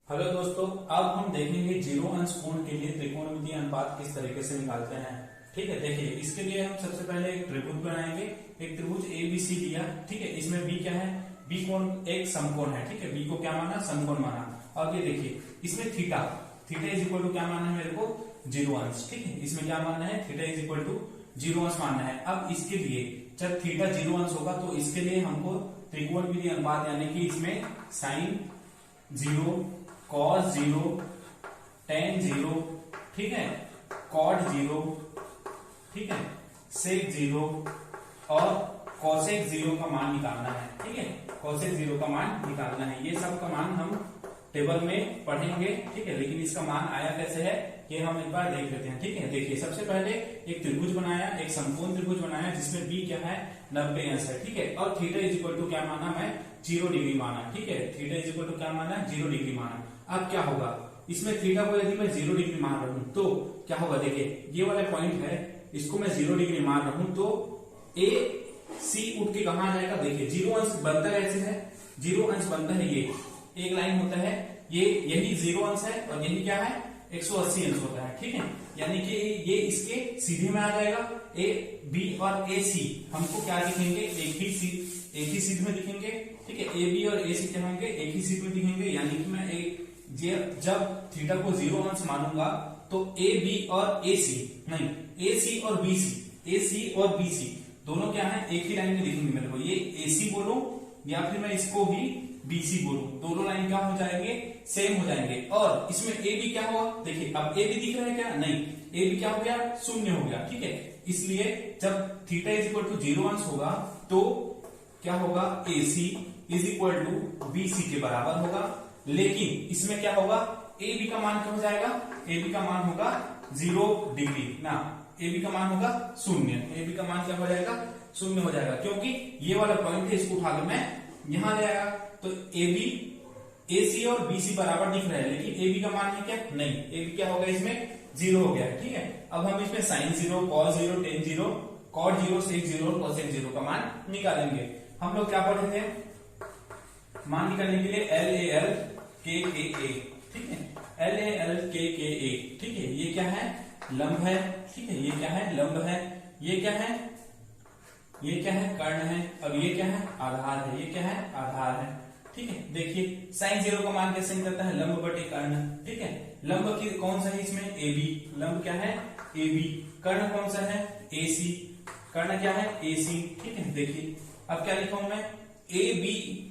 Hello दोस्तों, अब हम देखेंगे जीरो अंश कोण के लिए त्रिकोणमितीय अनुपात किस तरीके से निकालते हैं। ठीक है, देखिए इसके लिए हम सबसे पहले एक त्रिभुज बनाएंगे। एक त्रिभुज एबीसी लिया। ठीक है, इसमें बी क्या है, बी कोण एक समकोण है। ठीक है, बी को क्या माना, समकोण माना। और ये देखिए इसमें theta, theta is equal to क्या मानना है मेरे को, जीरो अंश। ठीक है, इसमें क्या मानना है, theta is equal to zero अंश मानना है। अब इसके लिए जब थीटा जीरो अंश होगा तो इसके लिए हमको त्रिकोणमितीय अनुपात यानी कि इसमें sine zero, cos zero, ten zero, ठीक है, कॉट जीरो, ठीक है, सेक जीरो और कॉसेक जीरो का मान निकालना है। ठीक है, कॉसेक जीरो का मान निकालना है। ये सब का मान हम टेबल में पढ़ेंगे। ठीक है, लेकिन इसका मान आया कैसे है ये हम एक बार देख लेते हैं। ठीक है, देखिए सबसे पहले एक त्रिभुज बनाया, एक समकोण त्रिभुज बनाया जिसमें बी क्या है, 90 अंश है। ठीक है, और थीटा इज इक्वल टू क्या माना, मैं 0 डिग्री माना। ठीक है, थीटा इज इक्वल टू क्या माना, 0 डिग्री माना। अब क्या होगा, इसमें थीटा को यदि मैं 0 डिग्री मान रहा हूं तो क्या होगा, देखिए ये वाला पॉइंट है, इसको मैं 0 डिग्री मान रहा हूं तो ए सी उठ के कहां आ जाएगा, देखिए 0 अंश बनता कैसे है, 0 अंश बनता है, ये एक लाइन होता है, ये यही 0 अंश है और यही क्या है, 180 अंश होता है। ठीक है, यानी कि ये इसके सीधे में आ जाएगा। ए बी और ए सी हमको क्या दिखेंगे, एक ही सीध में दिखेंगे। ठीक है, ए बी और ए सी क्या होंगे, एक ही सीध में दिखेंगे। यानी कि मैं जब थीटा को 0 अंश मानूंगा तो ए बी और ए सी नहीं, ए सी और बी सी, ए सी और बी सी दोनों क्या है, एक ही लाइन में दिखेंगे मेरे को। ये ए सी बोलूं या फिर मैं इसको भी बीसी बोलूं, दोनों लाइन क्या हो जाएंगे, सेम हो जाएंगे। और इसमें ए बी क्या हुआ, देखिए अब ए बी दिख रहा है क्या, नहीं, ए बी क्या हो गया, शून्य हो गया। ठीक है, इसलिए जब थीटा इज इक्वल टू 0 अंश होगा तो क्या होगा, A C is equal to B C के बराबर होगा। लेकिन इसमें क्या होगा, ए बी का मान क्या हो जाएगा, ए बी का मान होगा 0 डिग्री ना, ए बी का मान होगा शून्य। ए बी का मान क्या हो जाएगा, शून्य हो जाएगा, क्योंकि ये वाला पॉइंट है, इसको उठाकर मैं यहां ले आया तो ए बी, ए सी और बी सी बराबर दिख रहे हैं, लेकिन ए बी का मान है क्या, नहीं, ए बी क्या होगा, इसमें 0 हो गया। ठीक है, अब हम इसमें साइन 0, कॉस 0, टेन 0, कॉट 0, सेक 0 और कोसेक 0 का मान निकालेंगे। हम लोग क्या पढ़े थे, मान निकालने के लिए एल ए एल के ए। ठीक है, एल ए एल के ए। ठीक है, ये क्या है, लंब है। ठीक है, ये क्या है, लंब है। ये क्या है, ये क्या है, कर्ण है। अब ये क्या है, आधार है। ये क्या है, आधार है। ठीक है, देखिए साइन 0 का मान कैसे निकलता है, लंब बटे कर्ण। ठीक है, लंब की कौन सा है इसमें, ए बी, लंब क्या है, ए बी। कर्ण कौन सा है, ए सी, कर्ण क्या है, ए सी। ठीक है, देखिए अब क्या लिखा हूं मैं, ए बी,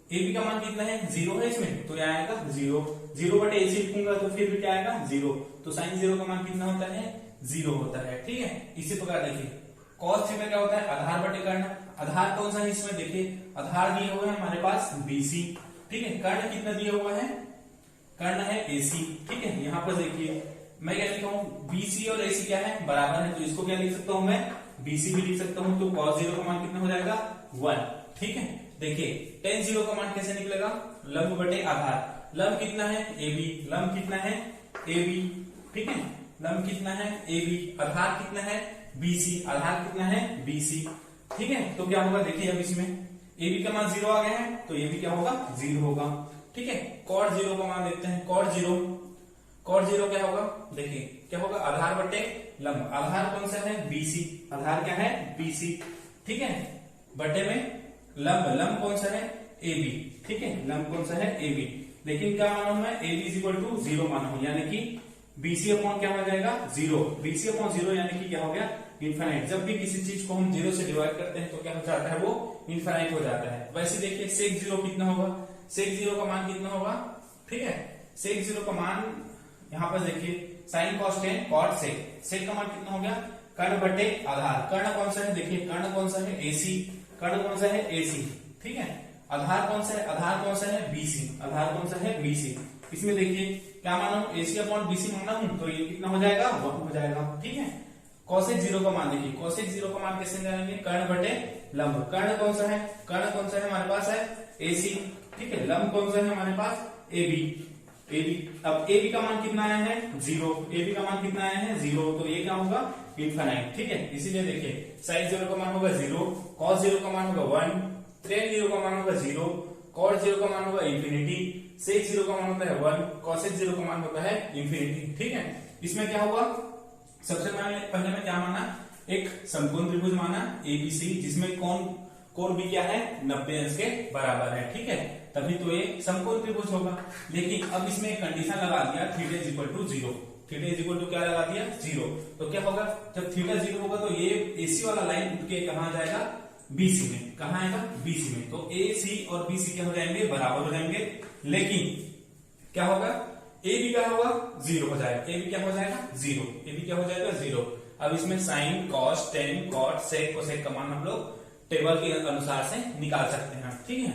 ए बी का मान कितना है, 0 है इसमें, तो क्या आएगा 0, 0 बटे ए सी लिखूंगा तो फिर भी क्या आएगा 0। तो साइन 0 का मान कितना होता है, 0 होता है। ठीक है, इसी प्रकार देखिए कॉस में क्या होता है, आधार बटे कर्ण। आधार कौन सा है इसमें, देखिए आधार दिए हुए हैं हमारे पास बीसी। ठीक है, कर्ण कितना दिया हुआ है, कर्ण है एसी। ठीक है, यहां पर देखिए मैं क्या लिखा हूं, बीसी और एसी क्या है, बराबर है, तो इसको क्या लिख सकता हूं मैं, बीसी भी लिख सकता हूं। तो कॉस 0 का मान कितना हो जाएगा, 1। ठीक है, देखिए टेन 0 का मान कैसे निकलेगा, लंब बटे आधार। लंब कितना है, ए बी, लंब कितना है, ए बी। ठीक है, लंब कितना है, ए बी, आधार कितना है, बीसी, आधार कितना है, बीसी। ठीक है, तो क्या होगा, देखिए अब इसमें ए बी का मान 0 आ गया है तो ये भी क्या होगा, 0 होगा। ठीक है, कॉट 0 का मान देखते हैं, कॉट 0, कॉट 0 क्या होगा, देखिए क्या होगा, आधार बटे लंब। आधार कौन सा है, बीसी, आधार क्या है, बीसी। ठीक है, बटे में लंब, लंब कौन सा है, ए बी। ठीक है, लंब कौन सा है, ए बी। लेकिन क्या मानू मैं, A B is equal to 0 मानू, यानी कि बीसी अपॉन क्या हो जाएगा, 0। बीसी अपॉन 0 यानी कि क्या हो गया, इनफाइनाइट। जब भी किसी चीज को हम 0 से डिवाइड करते हैं तो क्या हो जाता है, वो इनफाइनाइट हो जाता है। वैसे देखिए सेक 0 कितना होगा, सेक 0 का मान कितना होगा। ठीक है, सेक 0 का मान यहां पर देखिए sine cos tan cot sec, sec का मान कितना हो गया, कर्ण बटे आधार। कर्ण कौन सा है, देखिए कर्ण कौन सा है, एसी, कर्ण कौन सा है, एसी। ठीक है, आधार कौन सा है, आधार कौन सा है, बीसी, आधार कौन सा है, बीसी। इसमें देखिए क्या माना हूं, एसी अपॉन बीसी माना हूं तो ये कितना हो जाएगा, 1 हो जाएगा। ठीक है, कॉसेक 0 का मान देखिए, कॉसेक 0 का मान कैसे निकालेंगे, कर्ण बटे लंब। कर्ण कौन सा है, कर्ण कौन सा है हमारे पास है, एसी। ठीक है, लंब कौन सा है हमारे पास, ए बी, ए बी। अब ए बी का मान कितना आया है, 0, ए बी का मान कितना आया है, 0, तो ये क्या होगा, इनफाइनाइट। ठीक है, इसीलिए देखिए साइन 0 का मान होगा 0, कॉस 0 का मान होगा 1, टेन 0 का मान होगा 0, कॉट जीरो का मान होगा इंफिनिटी, सेक जीरो का मान होता है 1, कॉसेक जीरो का मान होता है इंफिनिटी। ठीक है, इसमें क्या होगा, सबसे पहले में क्या माना, एक समकोण त्रिभुज माना एबीसी, जिसमें कोण भी क्या है 90 अंश के बराबर है। ठीक है, तभी तो ये समकोण त्रिभुज होगा। लेकिन अब इसमें एक कंडीशन लगा दिया, theta is equal to 0, theta is equal to क्या लगा दिया 0। तो क्या होगा, जब थीटा 0 होगा तो ये एसी वाला लाइन उठ के कहां जाएगा, बीसी में। कहां आएगा, बीसी में। तो ए सी और बीसी क्या हो जाएंगे, बराबर हो जाएंगे। लेकिन क्या होगा, ए भी क्या होगा 0 हो जाएगा, ए भी क्या हो जाएगा 0, ए भी क्या हो जाएगा 0। अब इसमें साइन, कॉस, टेन, कॉट, सेक, कोसेक का मान हम लोग टेबल के अनुसार से निकाल सकते हैं। ठीक है,